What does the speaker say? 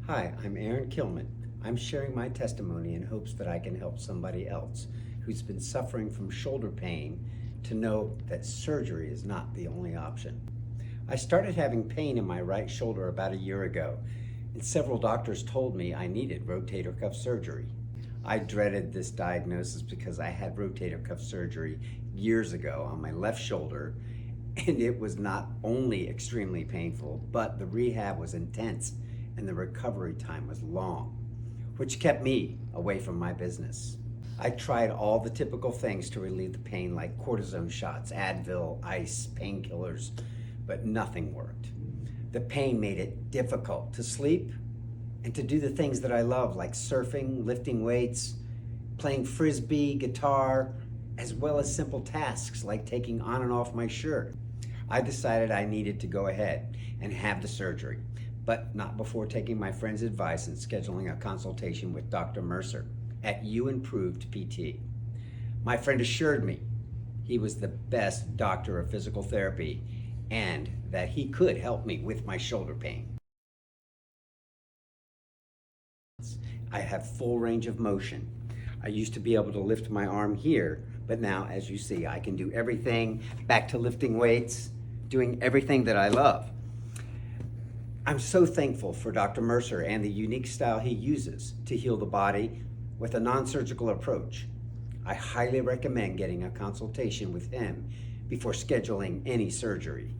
Hi, I'm Aaron Kilman. I'm sharing my testimony in hopes that I can help somebody else who's been suffering from shoulder pain to know that surgery is not the only option. I started having pain in my right shoulder about a year ago, and several doctors told me I needed rotator cuff surgery. I dreaded this diagnosis because I had rotator cuff surgery years ago on my left shoulder, and it was not only extremely painful, but the rehab was intense and the recovery time was long, which kept me away from my business. I tried all the typical things to relieve the pain like cortisone shots, Advil, ice, painkillers, but nothing worked. The pain made it difficult to sleep and to do the things that I love, like surfing, lifting weights, playing frisbee, guitar, as well as simple tasks like taking on and off my shirt. I decided I needed to go ahead and have the surgery, but not before taking my friend's advice and scheduling a consultation with Dr. Mercer at uImproved PT. My friend assured me he was the best doctor of physical therapy and that he could help me with my shoulder pain. I have full range of motion. I used to be able to lift my arm here, but now, as you see, I can do everything, back to lifting weights, doing everything that I love. I'm so thankful for Dr. Mercer and the unique style he uses to heal the body with a non-surgical approach. I highly recommend getting a consultation with him before scheduling any surgery.